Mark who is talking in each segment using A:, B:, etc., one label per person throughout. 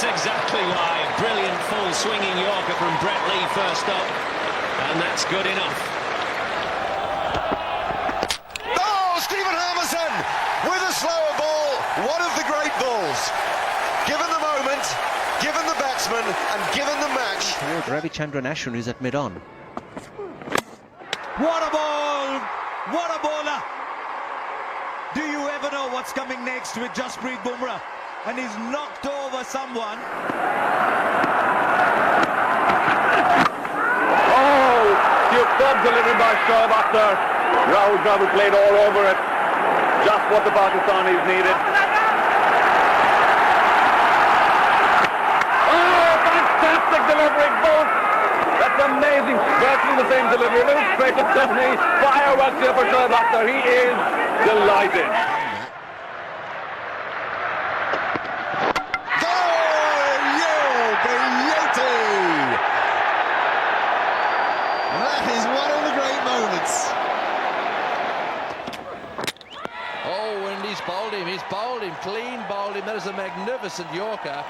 A: That's exactly why. Brilliant full swinging Yorker from Brett Lee first up, and that's good enough.
B: Oh, Stephen Harmison with a slower ball. One of the great balls. Given the moment, given the batsman, and given the match.
C: Toward Ravichandran Ashwin, who's at mid-on.
D: What a ball! What a bowler! Do you ever know what's coming next with Jasprit Bumrah? And he's knocked over someone.
E: Oh, superb delivery by Shoaib Akhtar. Rahul Dravid played all over it. Just what the Pakistanis needed. Oh, fantastic delivery, both. That's amazing. Virtually the same delivery. A little straight to Stephanie. Fireworks here for Shoaib Akhtar. He is delighted.
B: That is one of the great moments.
F: Oh, and he's bowled him, clean bowled him. That is a magnificent Yorker.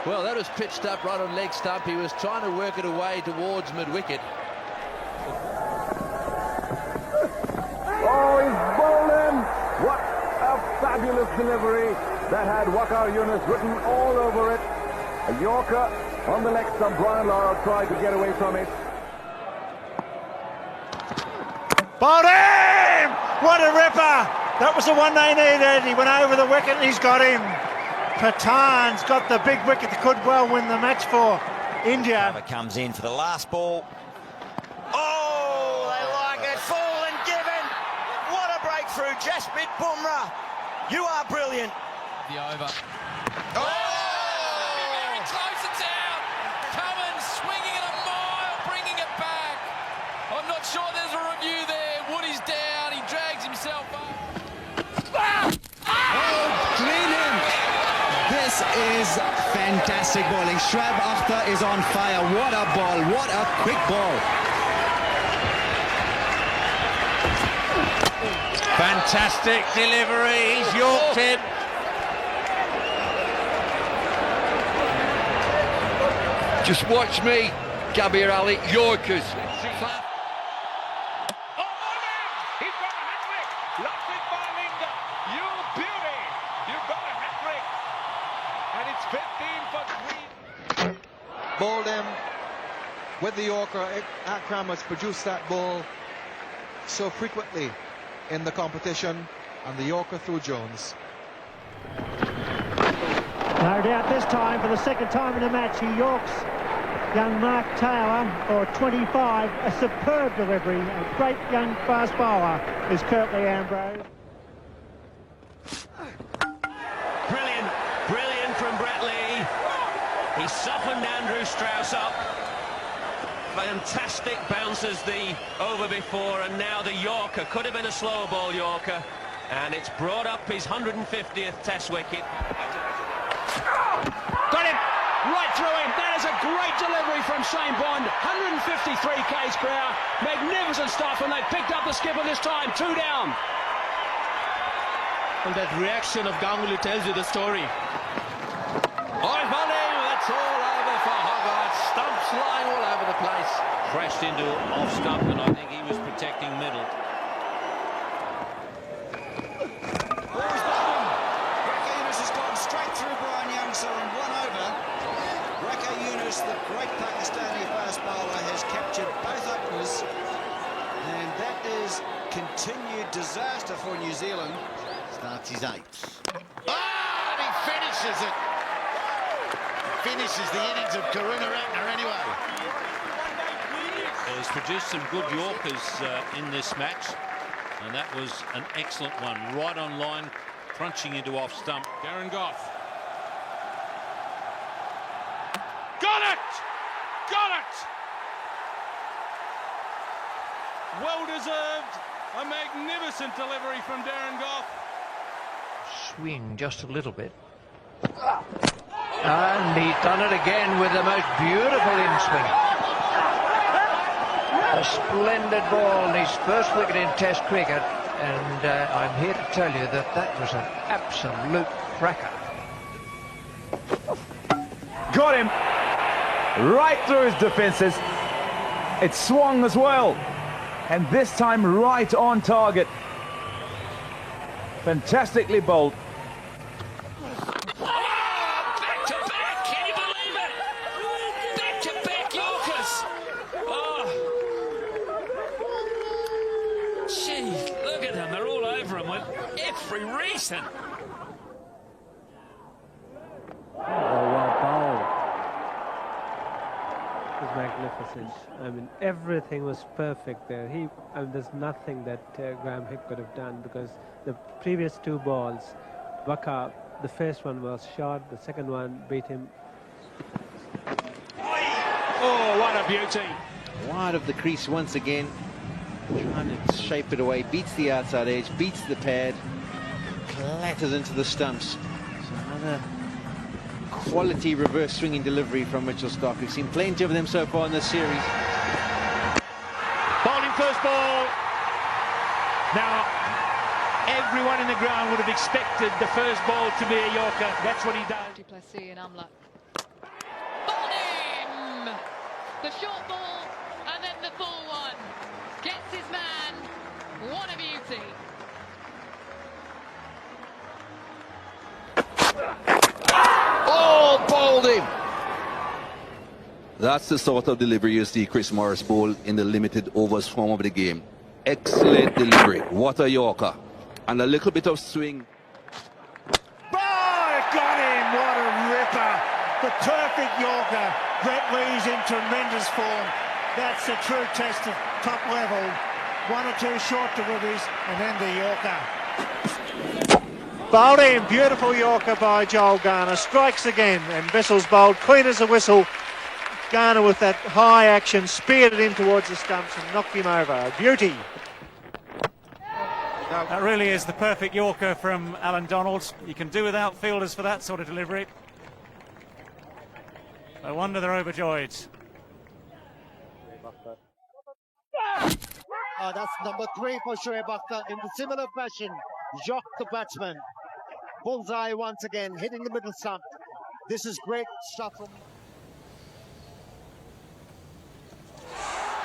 F: Well, that was pitched up right on leg stump. He was trying to work it away towards mid-wicket.
E: Oh, he's bowled in. What a fabulous delivery that had Waqar Younis written all over it. A Yorker on the leg stump. Brian Lara tried to get away from it.
D: Bowled him! What a ripper! That was the one they needed. He went over the wicket and he's got him. Pathan's got the big wicket that could well win the match for India.
G: Comes in for the last ball. Oh, they like it. Full and given. What a breakthrough, Jasprit Bumrah. You are brilliant.
H: The over.
G: Oh!
H: Very close, it's out. Cummins swinging it a mile, bringing it back. I'm not sure there's a review there. Woody's down. He drags himself up.
I: Oh, brilliant. This is fantastic bowling. Shoaib Akhtar is on fire. What a ball. What a quick ball.
F: Fantastic delivery. He's yorked it.
E: Just watch me, Kabir Ali, Yorkers.
H: He's got a hat-trick. Lasith Malinga. You beauty. You've got a hat-trick. And it's 15 for 3.
J: Bowled him with the Yorker. Akram has produced that ball so frequently in the competition, and the Yorker through Jones.
K: No doubt this time, for the second time in the match, he yorks young Mark Taylor for 25. A superb delivery. A great young fast bowler is Curtly Ambrose.
A: Brilliant from Brett Lee. He softened Andrew Strauss up. Fantastic bounces the over before, and now the Yorker. Could have been a slower ball Yorker, and it's brought up his 150th Test wicket.
H: Got him. Right through him. That is a great delivery from Shane Bond. 153 k's per hour. Magnificent stuff, and they picked up the skipper this time. 2 down.
A: And that reaction of Ganguly tells you the story.
F: Oh, bowling. That's all over for Hogarth. Stumps lying all over the place.
A: Crashed into off stump, and I think he was protecting middle.
B: Younis has gone straight through Brian Youngster and one over. Younis, the great Pakistani fast bowler, has captured both uppers, and that is continued disaster for New Zealand.
I: Starts his 8th. Ah, and he finishes it. Finishes the innings of Karunaratne anyway.
A: He's produced some good Yorkers in this match, and that was an excellent one. Right on line, crunching into off stump.
H: Darren Goff. Got it! Got it! Well deserved. A magnificent delivery from Darren Goff.
F: Swing just a little bit. And he's done it again with the most beautiful in-swing. A splendid ball in his first wicket in Test cricket, and I'm here to tell you that that was an absolute cracker.
E: got him right through his defences. It swung as well, and this time right on target. Fantastically bowled.
H: Back-to-back, can you believe it? Back-to-back Yorkers. Oh. Gee, look at them, they're all over him with every reason.
L: Magnificent. I mean, everything was perfect there. There's nothing that Graham Hick could have done, because the previous two balls, Waqar, the first one was short, the second one beat him.
D: Oh, what a beauty.
C: Wide of the crease once again. Trying to shape it away. Beats the outside edge, beats the pad, clatters into the stumps. So another quality reverse swinging delivery from Mitchell Starc. We've seen plenty of them so far in this series.
D: Bowling first ball. Now, everyone in the ground would have expected the first ball to be a Yorker. That's what he does.
M: Duplessis and Umla. Bowled him! The short ball and then the full one. Gets his man. What a beauty.
F: Oh, bowled him! That's the sort of delivery you see Chris Morris bowl in the limited overs form of the game. Excellent delivery. What a Yorker. And a little bit of swing.
D: Oh, got him! What a ripper! The perfect Yorker. Brett Lee's in tremendous form. That's a true test of top level. One or two short deliveries, and then the Yorker. Bowled in, beautiful Yorker by Joel Garner. Strikes again, and Vessel's bowled clean as a whistle. Garner with that high action, speared it in towards the stumps and knocked him over. A beauty.
N: That really is the perfect Yorker from Alan Donald. You can do without fielders for that sort of delivery. No wonder they're overjoyed.
K: That's number 3 for Shoaib Akhtar. In the similar fashion, Jock the batsman. Bullseye once again, hitting the middle stump. This is great stuff from...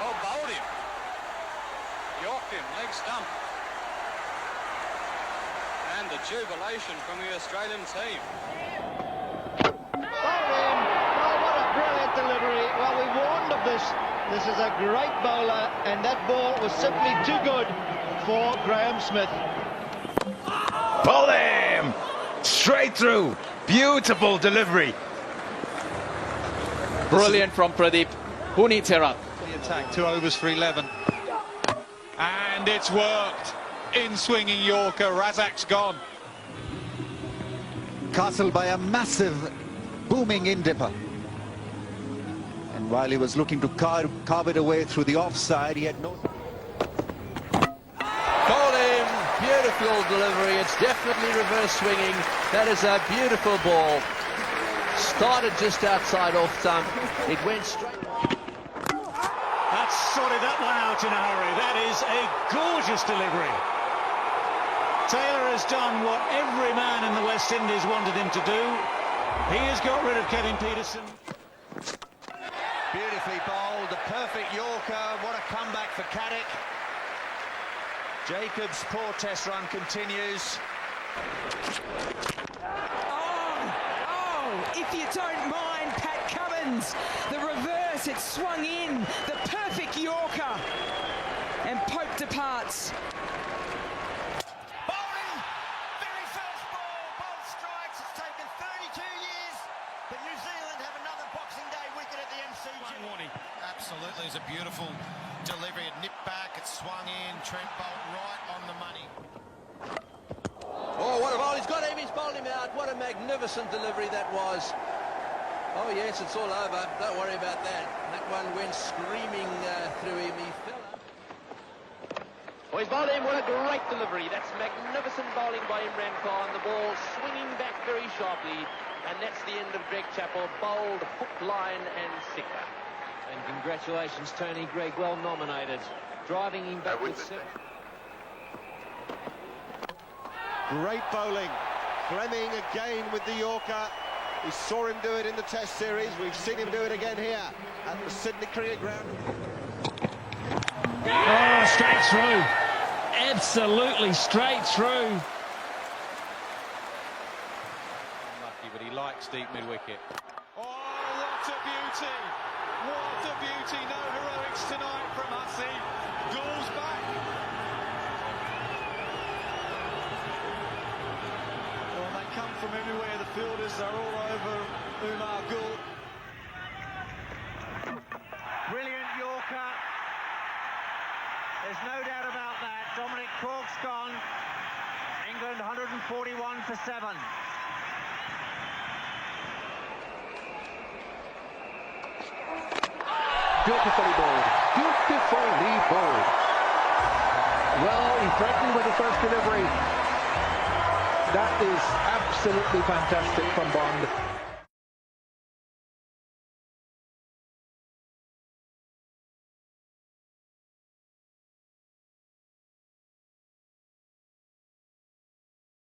O: Oh, bowled him. Yorked him, leg stump. And the jubilation from the Australian team.
K: Bowled him. Oh, what a brilliant delivery. Well, we warned of this. This is a great bowler, and that ball was simply too good for Graham Smith.
E: Bowled him! Straight through. Beautiful delivery.
P: Brilliant from Pradeep. Who needs her up?
Q: The attack, 2 overs for 11. And it's worked. In swinging Yorker, Razak's gone.
I: Castle by a massive booming in-dipper. And while he was looking to carve it away through the offside, he had no...
F: Bowled him. Beautiful delivery. It's definitely reverse swinging. That is a beautiful ball. Started just outside off stump. It went straight.
D: That's sorted that one out in a hurry. That is a gorgeous delivery. Taylor has done what every man in the West Indies wanted him to do. He has got rid of Kevin Peterson.
G: Beautifully bowled, the perfect Yorker. What a comeback for Caddick. Jacobs' poor test run continues.
R: Oh, if you don't mind, Pat Cummins, the reverse, it swung in, the perfect Yorker, and Pope departs.
G: Bowling, very first ball, both strikes. It's taken 32 years, but New Zealand have another Boxing Day wicket at the MCG.
S: Absolutely, it's a beautiful delivery. It nipped back, it swung in, Trent Bolt right on the money.
F: Oh, what a bowl. He's got him. He's bowled him out. What a magnificent delivery that was. Oh, yes, it's all over. Don't worry about that. That one went screaming through him. He fell up.
P: Oh, he's bowled him. What a great delivery. That's magnificent bowling by Imran Khan. The ball swinging back very sharply. And that's the end of Greg Chappell. Bowled, hook, line and sinker.
T: And congratulations, Tony Greig, well nominated. Driving him back with...
K: Great bowling. Fleming again with the Yorker.
U: We saw him do it in the Test series. We've seen him do it again here at the Sydney Cricket Ground.
V: Oh, straight through. Absolutely straight through.
Q: Unlucky, but he likes deep mid-wicket. Oh, what a beauty! What a beauty! No heroics tonight from Wasim. Goals back.
D: Well, they come from everywhere. The fielders are all over Umar Gul. Brilliant Yorker. There's no doubt about that. Dominic Cork's gone. England 141 for 7.
W: Beautifully bowled. Beautifully bowled. Well, he threatened with the first delivery. That is absolutely fantastic from Bond.